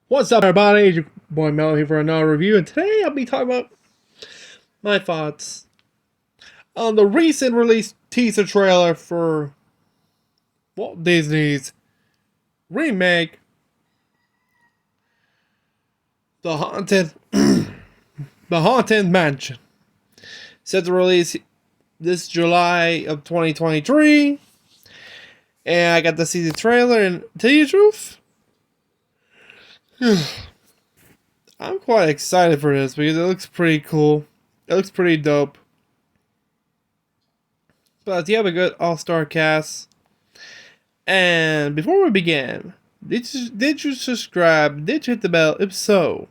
What's up, everybody? It's your boy Mel here for another review, and today I'll be talking about my thoughts on the recent released teaser trailer for Walt Disney's remake, The Haunted, The Haunted Mansion, set to release this July of 2023. And I got to see the trailer, and to tell you the truth, I'm quite excited for this because it looks pretty cool. It looks pretty dope. But you have a good all-star cast. And before we begin, did you subscribe? Did you hit the bell? If so,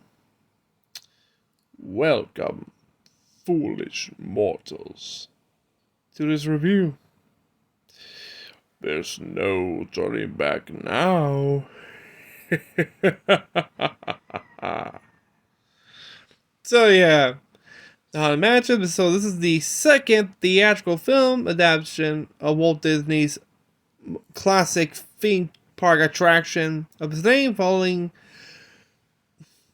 welcome, foolish mortals, to this review. There's no turning back now. So yeah, The Haunted Mansion. So this is the second theatrical film adaptation of Walt Disney's classic theme park attraction of its name, following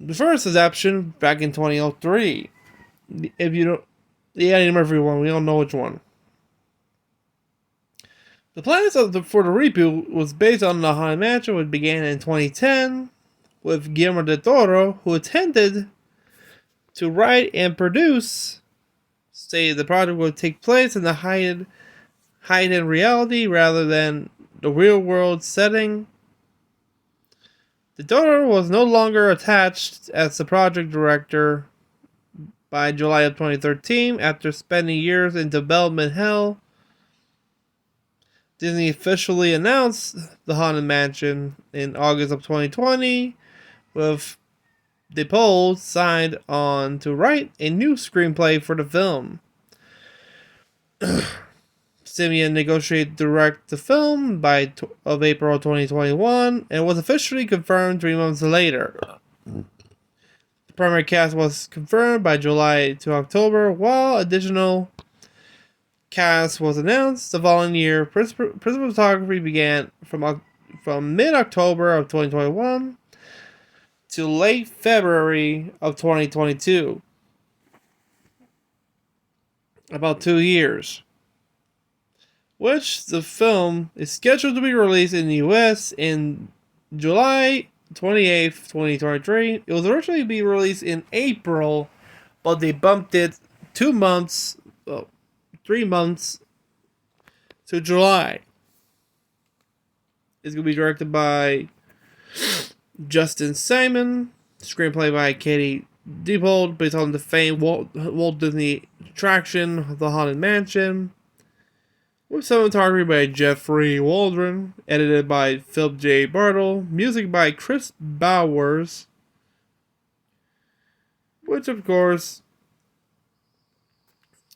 the first adaptation back in 2003. If you don't, the Eddie Murphy one, we don't know which one. The plans for the reboot was based on The Haunted Mansion, which began in 2010 with Guillermo del Toro, who intended to write and produce. Say the project would take place in the heightened reality rather than the real world setting. The Toro was no longer attached as the project director by July of 2013 after spending years in development hell. Disney officially announced The Haunted Mansion in August of 2020, with DePaul signed on to write a new screenplay for the film. Simeon negotiated to direct the film of April 2021 and was officially confirmed 3 months later. The primary cast was confirmed by July to October, while additional cast was announced the following year. Principal photography began from mid-October of 2021 to late February of 2022. About 2 years. Which the film is scheduled to be released in the US in July 28th, 2023. It was originally to be released in April, but they bumped it 2 months, 3 months to July. It's going to be directed by Justin Simon, screenplay by Katie Dippold, based on the famed Walt Disney attraction, The Haunted Mansion, with cinematography by Jeffrey Waldron, edited by Philip J. Bartle, music by Chris Bowers, which of course,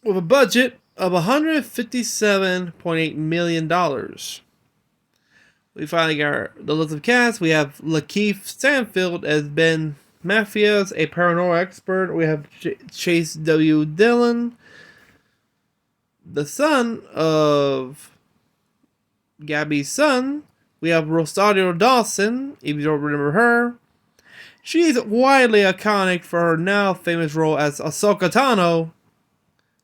with a budget of $157.8 million. We finally got the list of cast. We have Lakeith Stanfield as Ben Mathias, a paranormal expert. We have Chase W. Dillon, the son of Gabby's son. We have Rosario Dawson, if you don't remember her. She's widely iconic for her now famous role as Ahsoka Tano,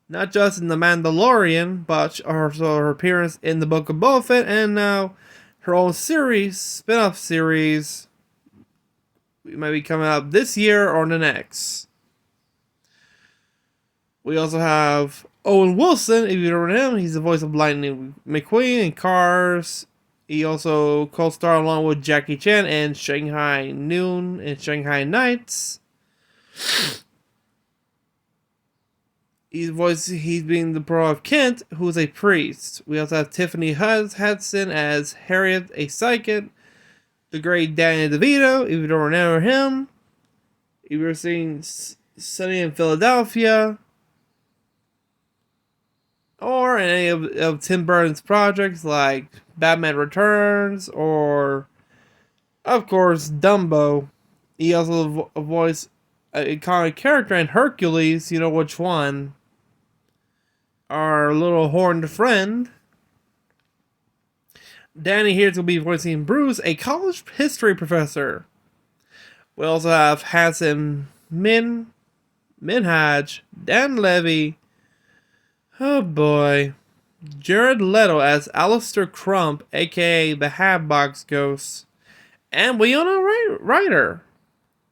not just in The Mandalorian, but also her appearance in the Book of Boba Fett, and now her own series, spin-off series, might be coming out this year or the next. We also have Owen Wilson, if you don't know him. He's the voice of Lightning McQueen in Cars. He also co-starred along with Jackie Chan in Shanghai Noon and Shanghai Nights. He's being the pro of Kent, who's a priest. We also have Tiffany Hudson as Harriet, a psychic. The great Danny DeVito, if you don't remember him. If you're seeing Sunny in Philadelphia, or in any of Tim Burton's projects like Batman Returns, or of course Dumbo. He also voiced a iconic character in Hercules. You know which one? Our little horned friend. Danny here to be voicing Bruce, a college history professor. We also have Hassan Minhaj, Dan Levy, oh boy, Jared Leto as Alistair Crump, aka the Hatbox Ghost, and Winona Ryder.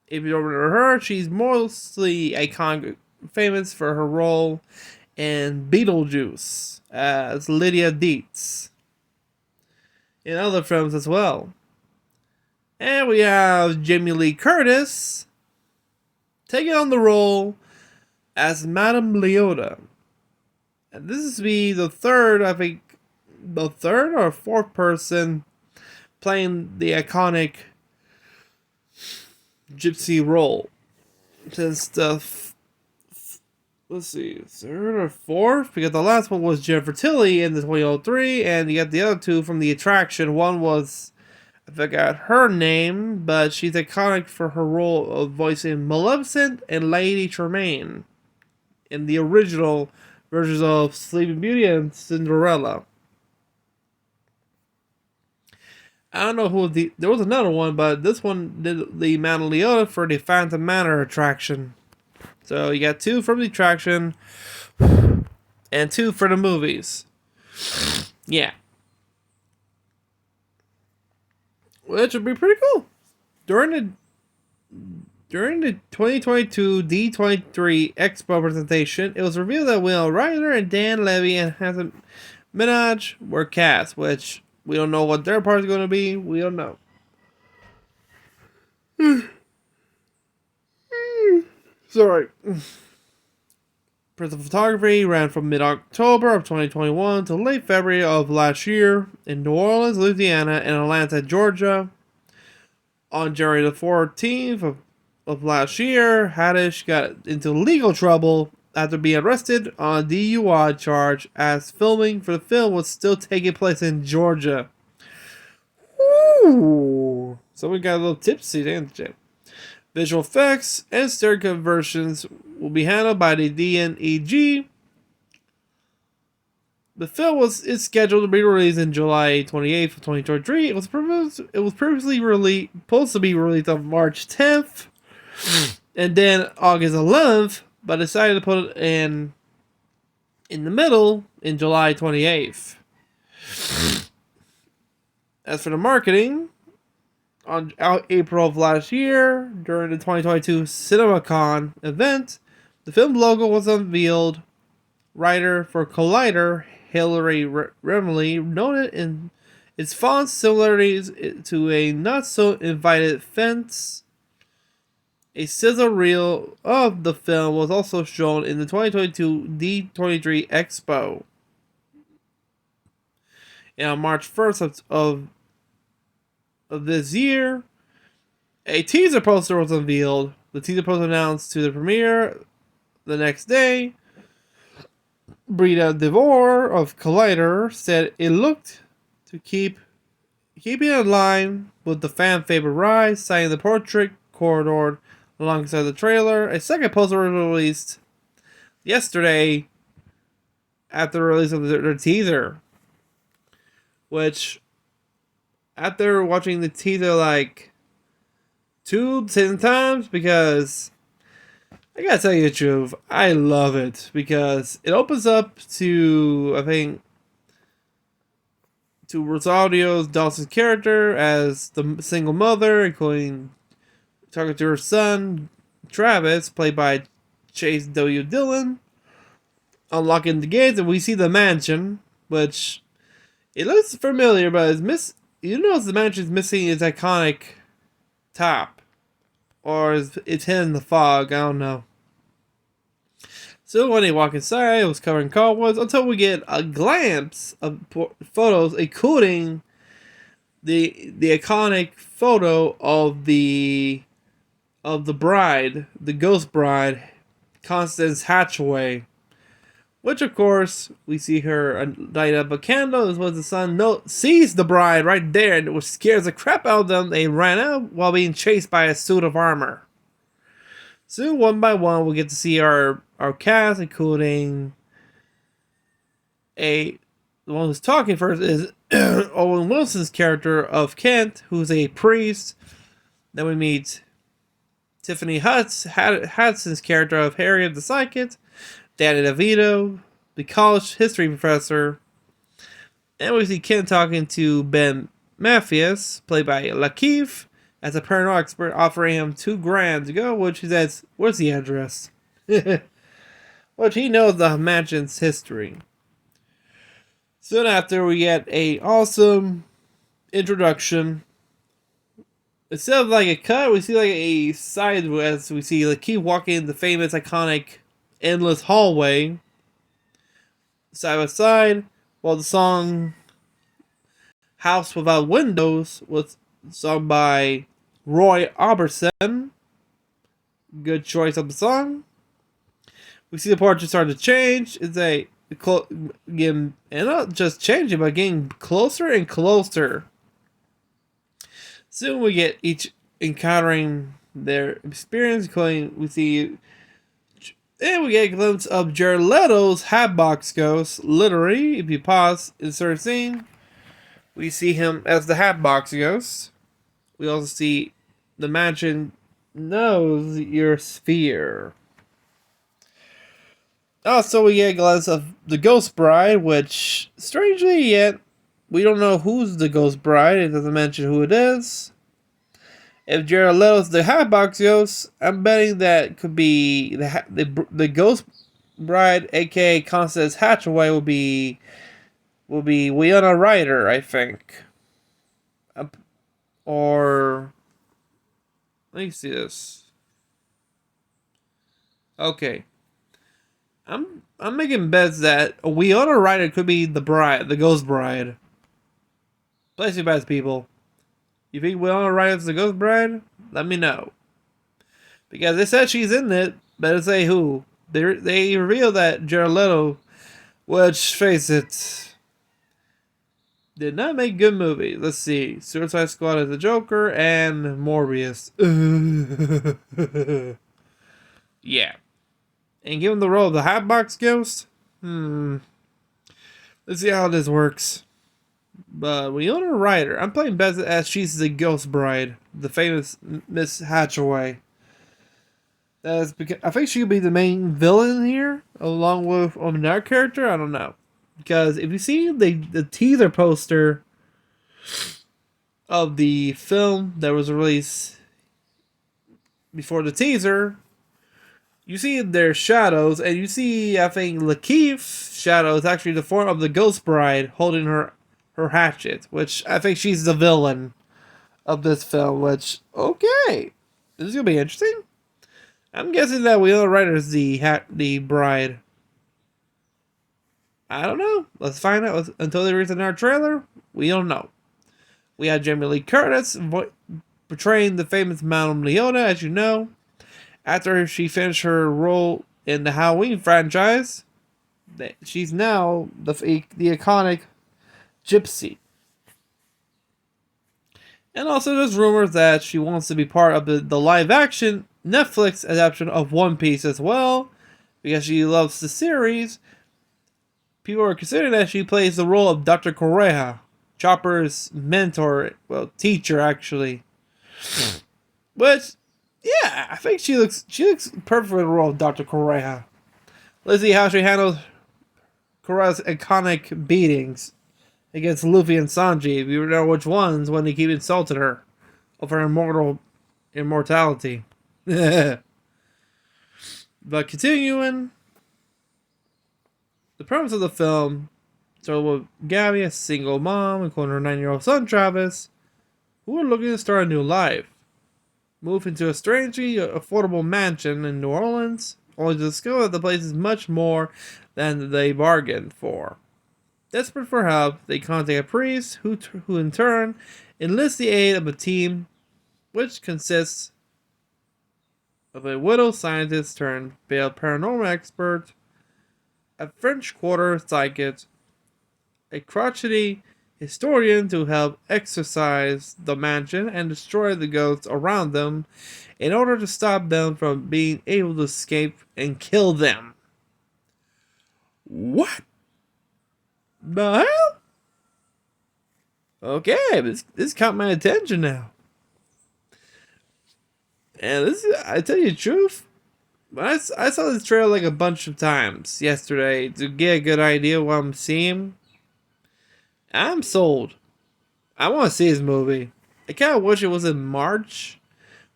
If you don't remember her, she's mostly famous for her role in Beetlejuice as Lydia Dietz, in other films as well. And we have Jamie Lee Curtis taking on the role as Madame Leota. And this is the third, I think, the third or fourth person playing the iconic gypsy role. Since let's see, third or fourth? Because the last one was Jennifer Tilly in the 2003, and you got the other two from The Attraction. One was, I forgot her name, but she's iconic for her role of voicing Maleficent and Lady Tremaine in the original versions of Sleeping Beauty and Cinderella. I don't know who there was another one, but this one did the Madame Leota for the Phantom Manor attraction. So you got two from the attraction and two for the movies. Yeah. Which would be pretty cool. During the 2022 D23 Expo presentation, it was revealed that Will Ryder and Dan Levy and Hassan Minhaj were cast, which we don't know what their part is going to be. We don't know. Sorry. Principal photography ran from mid-October of 2021 to late February of last year in New Orleans, Louisiana, and Atlanta, Georgia. On January the 14th of last year, Haddish got into legal trouble after being arrested on a DUI charge as filming for the film was still taking place in Georgia. Ooh. Someone got a little tipsy, didn't they? Visual effects and stereo conversions will be handled by the DNEG. The film is scheduled to be released in July 28th of 2023. It was previously supposed to be released on March 10th and then August 11th, but decided to put it in the middle in July 28th. As for the marketing, on April of last year, during the 2022 CinemaCon event, the film logo was unveiled. Writer for Collider, Hilary Remley, noted in its font similarities to a not-so-invited fence. A sizzle reel of the film was also shown in the 2022 D23 Expo. And on March 1st of this year, a teaser poster was unveiled. The teaser poster announced to the premiere the next day. Brita Devore of Collider said it looked to keep in line with the fan favorite ride, citing the portrait corridor alongside the trailer. A second poster was released yesterday after the release of their teaser, which, after watching the teaser like 2-10 times, because I gotta tell you the truth, I love it because it opens up to, I think, to Rosario Dawson's character as the single mother, including talking to her son Travis, played by Chase W. Dillon, unlocking the gates, and we see the mansion, which it looks familiar, but you notice the mansion's missing its iconic top. Or it's hidden in the fog, I don't know. So when they walk inside, it was covered in cobwebs until we get a glimpse of photos, including the iconic photo of the bride, the ghost bride, Constance Hatchaway. Which, of course, we see her light up a candle as well as the son sees the bride right there, and which scares the crap out of them. They ran out while being chased by a suit of armor. Soon, one by one, we'll get to see our cast, including the one who's talking first is Owen Wilson's character of Kent, who's a priest. Then we meet Tiffany Hudson's character of Harriet the Psychic, Danny DeVito, the college history professor, and we see Ken talking to Ben Mathias, played by Lakeith, as a paranormal expert, offering him $2,000 to go, which he says, "Where's the address?" Which he knows the mansion's history. Soon after, we get a awesome introduction. Instead of like a cut, we see like a side as we see Lakeith walking the famous, iconic, endless hallway side by side, while the song "House Without Windows" was sung by Roy Orbison. Good choice of the song. We see the portrait start to change. It's and not just changing, but getting closer and closer. Soon we get each encountering their experience. We see, and we get a glimpse of Jared Leto's Hatbox Ghost. Literally, if you pause, insert scene, we see him as the Hatbox Ghost. We also see the mansion knows your sphere. Also, we get a glimpse of the Ghost Bride, which, strangely yet, we don't know who's the Ghost Bride. It doesn't mention who it is. If Jared Leto's the Hatbox Ghost, I'm betting that could be the Ghost Bride, aka Constance Hatchaway, will be Winona Ryder, I think. Or let me see this. Okay. I'm making bets that Winona Ryder could be the bride, the Ghost Bride. Place your bets, people. You think Winona Ryder's the Ghost Bride? Let me know. Because they said she's in it, better say who. They revealed that Jared Leto, which, face it, did not make good movies. Let's see. Suicide Squad is the Joker and Morbius. Yeah. And give him the role of the Hatbox Ghost? Let's see how this works. But Winona Ryder, I'm playing bets as she's the Ghost Bride, the famous Miss Hatchaway. That is because I think she could be the main villain here, along with another character. I don't know, because if you see the teaser poster of the film that was released before the teaser, you see their shadows, and you see, I think, Lakeith's shadow is actually the form of the Ghost Bride holding her hatchet, which I think she's the villain of this film, which, okay, this is going to be interesting. I'm guessing that Winona Ryder is the bride. I don't know. Let's find out. Until they release another trailer, we don't know. We have Jamie Lee Curtis portraying the famous Madame Leona, as you know. After she finished her role in the Halloween franchise, she's now the iconic Gypsy. And also there's rumors that she wants to be part of the live-action Netflix adaptation of One Piece as well, because she loves the series. People are considering that she plays the role of Dr. Correja, Chopper's mentor, well, teacher actually. Which, yeah, I think she looks perfect for the role of Dr. Correja. Let's see how she handles Correja's iconic beatings against Luffy and Sanji. If you know which ones, when they keep insulting her of her immortality. But continuing, the premise of the film started with Gabby, a single mom, including her 9-year-old son Travis, who are looking to start a new life. Move into a strangely affordable mansion in New Orleans, only to discover that the place is much more than they bargained for. Desperate for help, they contact a priest who in turn enlists the aid of a team which consists of a widow scientist turned veiled paranormal expert, a French Quarter psychic, a crotchety historian to help exorcise the mansion and destroy the ghosts around them in order to stop them from being able to escape and kill them. What the hell? Okay, this caught my attention now. And I tell you the truth, I saw this trailer like a bunch of times yesterday to get a good idea of what I'm seeing. I'm sold. I want to see this movie. I kind of wish it was in March,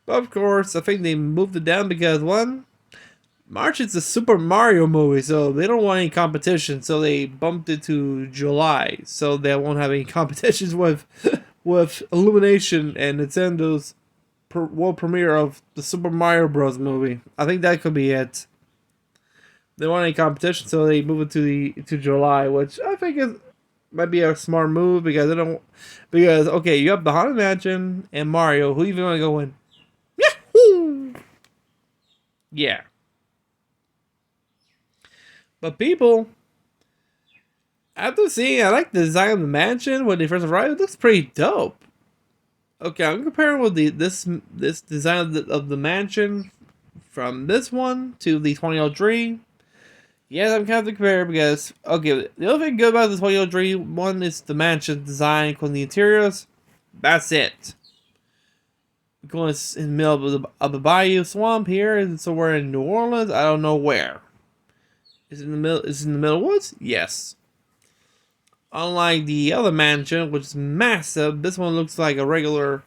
but of course, I think they moved it down because one, March is a Super Mario movie, so they don't want any competition, so they bumped it to July, so they won't have any competitions with with Illumination and Nintendo's world premiere of the Super Mario Bros. Movie. I think that could be it. They don't want any competition, so they move it to July, which I think is might be a smart move because they don't okay, you have the Haunted Mansion and Mario. Who even want to go in? Yahoo! Yeah. But people, after seeing, I like the design of the mansion when they first arrived. It looks pretty dope. Okay, I'm comparing with this design of the mansion from this one to the 2003. Yes, I'm kind of comparing because okay, the other thing good about the 2003 one is the mansion design with the interiors. That's it. We're going in the middle of the bayou swamp here, and somewhere in New Orleans. I don't know where. Is it in the middle? Is it in the middle woods? Yes. Unlike the other mansion, which is massive, this one looks like a regular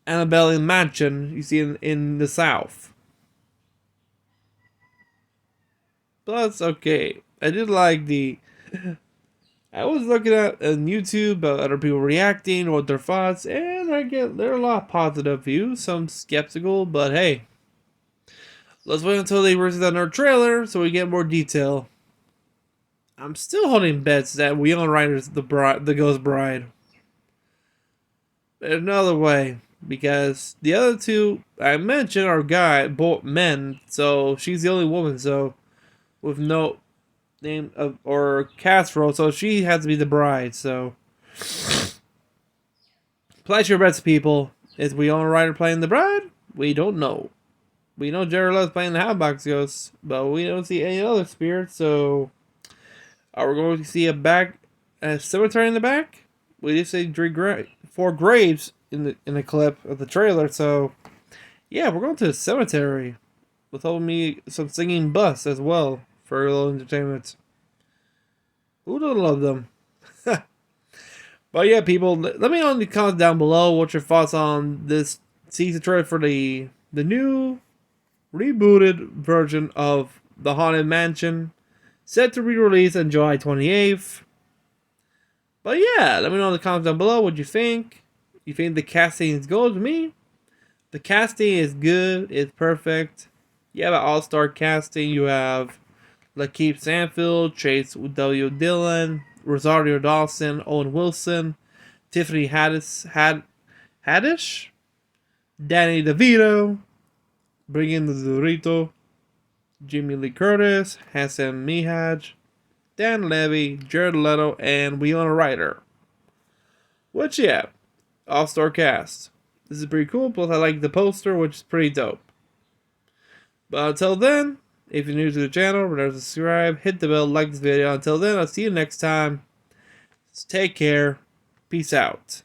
antebellum mansion you see in the south. But that's okay. I did like the. I was looking at on YouTube other people reacting, what their thoughts, and there are a lot of positive views, some skeptical, but hey, let's wait until they release another trailer so we get more detail. I'm still holding bets that Winona Ryder's the Ghost Bride. There's another way, because the other two I mentioned are both men, so she's the only woman, so with no name of or cast role, so she has to be the bride. So, place your bets, people. Is Winona Ryder playing the bride? We don't know. We know Jared Leto's playing the Hotbox Ghost, but we don't see any other spirits. So, are we going to see a cemetery in the back? We just say 4 graves in the clip of the trailer. So, yeah, we're going to a cemetery with me some singing bus as well for a little entertainment. Who don't love them? But yeah, people, let me know in the comments down below what your thoughts on this season trailer for the new rebooted version of the Haunted Mansion, set to re-release on July 28th. But yeah, let me know in the comments down below what you think. You think the casting is good? To me, the casting is good. It's perfect. You have an all-star casting. You have Lakeith Stanfield, Chase W. Dillon, Rosario Dawson, Owen Wilson, Tiffany Haddish, Danny DeVito, bring in the Dorito, Jimmy Lee Curtis, Hassan Minhaj, Dan Levy, Jared Leto, and Winona Ryder. Which, yeah, all-star cast. This is pretty cool, plus I like the poster, which is pretty dope. But until then, if you're new to the channel, remember to subscribe, hit the bell, like this video. Until then, I'll see you next time. Take care. Peace out.